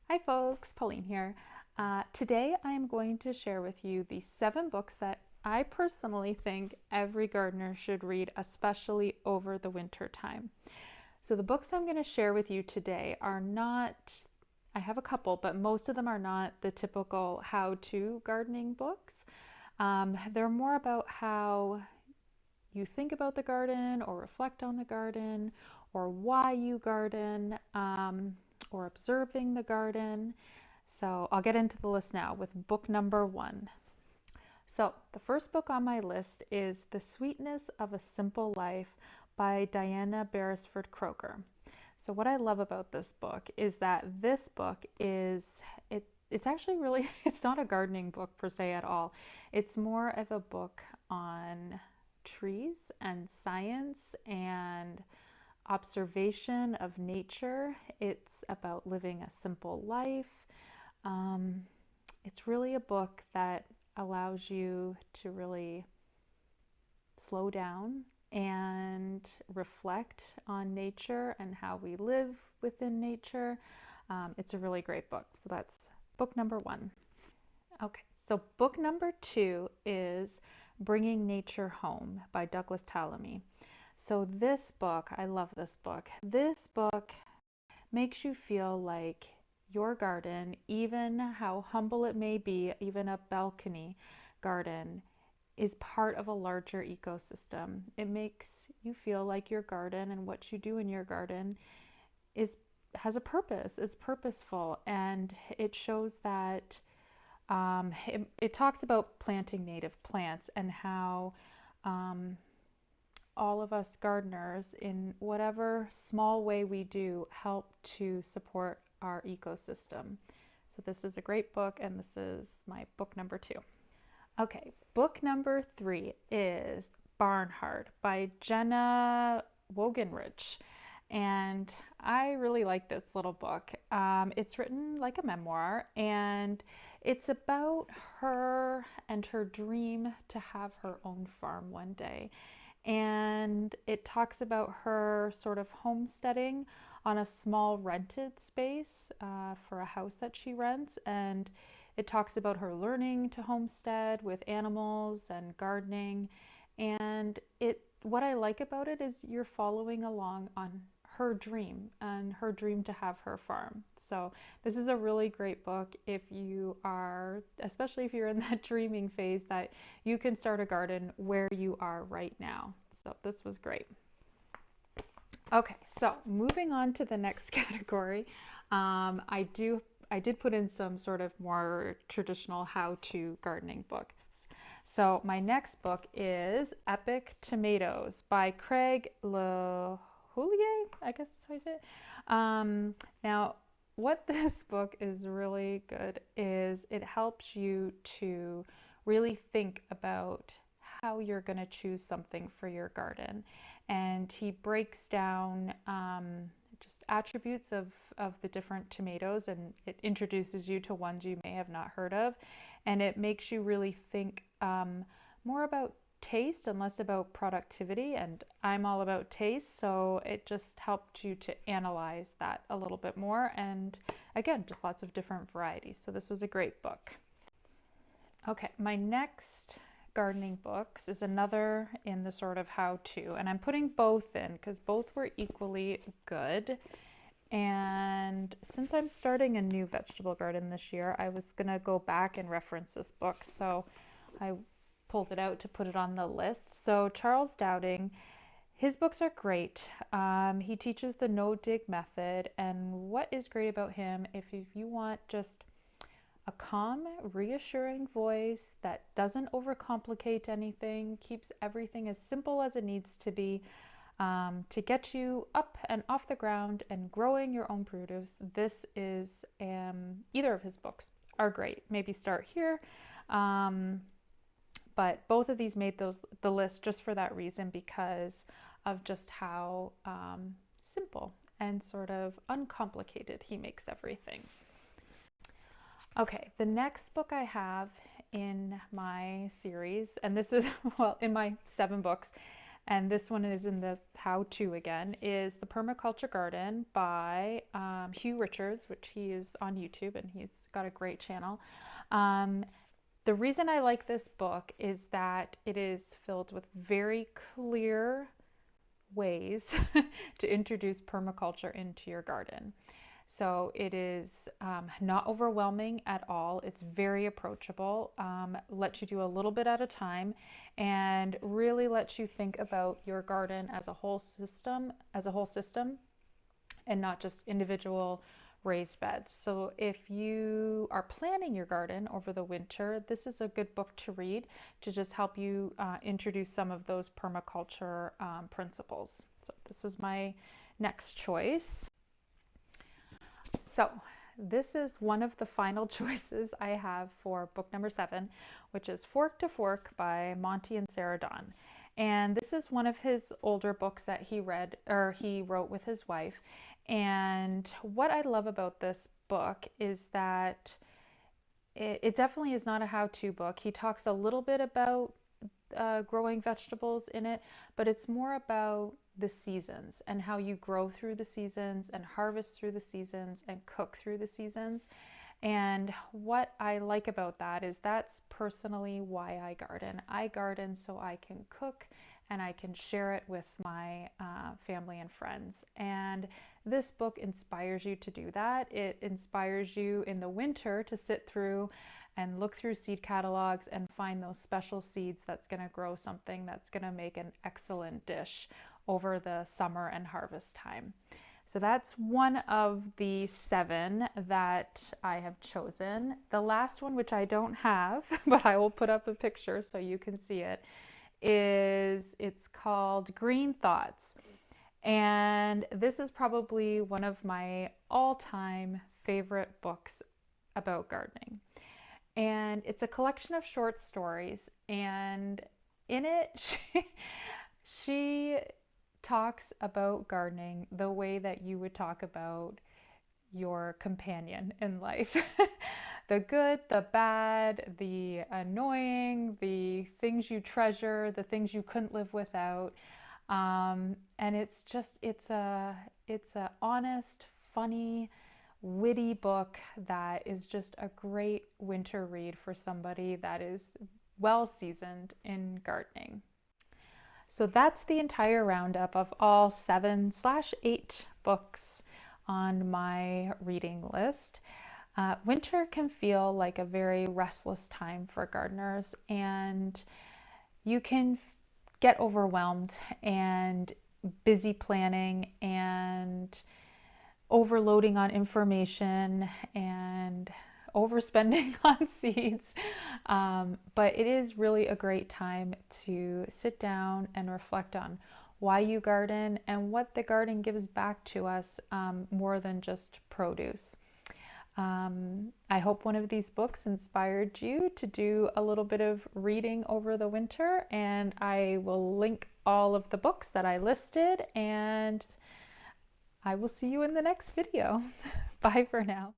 Hi folks, Pauline here. Today I am going to share with you the 7 books that I personally think every gardener should read, especially over the winter time. So the books I'm going to share with you today are not, I have a couple, but most of them are not the typical how-to gardening books. They're more about how you think about the garden or reflect on the garden or why you garden or observing the garden. So I'll get into the list now with book number 1. So the first book on my list is The Sweetness of a Simple Life by Diana Beresford Croker. So what I love about this book is that this book it's actually really it's not a gardening book per se at all. It's more of a book on trees and science and observation of nature. It's about living a simple life. Um, it's really a book that allows you to really slow down and reflect on nature and how we live within nature. It's a really great book. So that's book number 1. Okay, so book number 2 is Bringing Nature Home by Douglas Tallamy. So this book, I love this book. This book makes you feel like your garden, even how humble it may be, even a balcony garden, is part of a larger ecosystem. It makes you feel like your garden and what you do in your garden is has a purpose, is purposeful, and it shows that it talks about planting native plants and how all of us gardeners, in whatever small way we do, help to support our ecosystem. So this is a great book, and this is my book number 2. Okay, book number 3 is Barnhart by Jenna Wogenrich. And I really like this little book. It's written like a memoir, and it's about her and her dream to have her own farm one day. And it talks about her sort of homesteading on a small rented space for a house that she rents. And it talks about her learning to homestead with animals and gardening. And what I like about it is you're following along on her dream and her dream to have her farm. So this is a really great book if you are, especially if you're in that dreaming phase, that you can start a garden where you are right now. So this was great. Okay, so moving on to the next category, I did put in some sort of more traditional how-to gardening books. So my next book is Epic Tomatoes by Craig LeHoulier, I guess is how you say it. Now, what this book is really good is it helps you to really think about how you're going to choose something for your garden. And he breaks down just attributes of the different tomatoes, and it introduces you to ones you may have not heard of. And it makes you really think more about taste and less about productivity. And I'm all about taste, so it just helped you to analyze that a little bit more. And again, just lots of different varieties. So this was a great book. Okay, my next gardening books is another in the sort of how-to, and I'm putting both in because both were equally good. And since I'm starting a new vegetable garden this year, I was gonna go back and reference this book, so I pulled it out to put it on the list. So Charles Dowding, his books are great. He teaches the no-dig method, and what is great about him, if you want just a calm, reassuring voice that doesn't overcomplicate anything, keeps everything as simple as it needs to be, to get you up and off the ground and growing your own produce. This is either of his books are great. Maybe start here, but both of these made the list just for that reason, because of just how simple and sort of uncomplicated he makes everything. Okay, the next book I have in my series, and this is, well, in my 7 books, and this one is in the how-to again, is The Permaculture Garden by Hugh Richards, which he is on YouTube and he's got a great channel. The reason I like this book is that it is filled with very clear ways to introduce permaculture into your garden. So it is not overwhelming at all. It's very approachable, lets you do a little bit at a time, and really lets you think about your garden as a whole system, and not just individual raised beds. So if you are planning your garden over the winter, this is a good book to read to just help you introduce some of those permaculture principles. So this is my next choice. So this is one of the final choices I have for book number 7, which is Fork to Fork by Monty and Sarah Dawn. And this is one of his older books that he wrote with his wife. And what I love about this book is that it definitely is not a how-to book. He talks a little bit about growing vegetables in it, but it's more about the seasons and how you grow through the seasons and harvest through the seasons and cook through the seasons. And what I like about that is that's personally why I garden. I garden so I can cook and I can share it with my family and friends. And this book inspires you to do that. It inspires you in the winter to sit through and look through seed catalogs and find those special seeds that's going to grow something that's going to make an excellent dish over the summer and harvest time. So that's one of the 7 that I have chosen. The last one, which I don't have, but I will put up a picture so you can see it, it's called Green Thoughts. And this is probably one of my all-time favorite books about gardening. And it's a collection of short stories, and in it she talks about gardening the way that you would talk about your companion in life. The good, the bad, the annoying, the things you treasure, the things you couldn't live without. And it's a honest, funny, witty book that is just a great winter read for somebody that is well seasoned in gardening. So that's the entire roundup of all 7/8 books on my reading list. Winter can feel like a very restless time for gardeners, and you can get overwhelmed and busy planning and overloading on information and overspending on seeds. But it is really a great time to sit down and reflect on why you garden and what the garden gives back to us, more than just produce. I hope one of these books inspired you to do a little bit of reading over the winter, and I will link all of the books that I listed, and I will see you in the next video. Bye for now.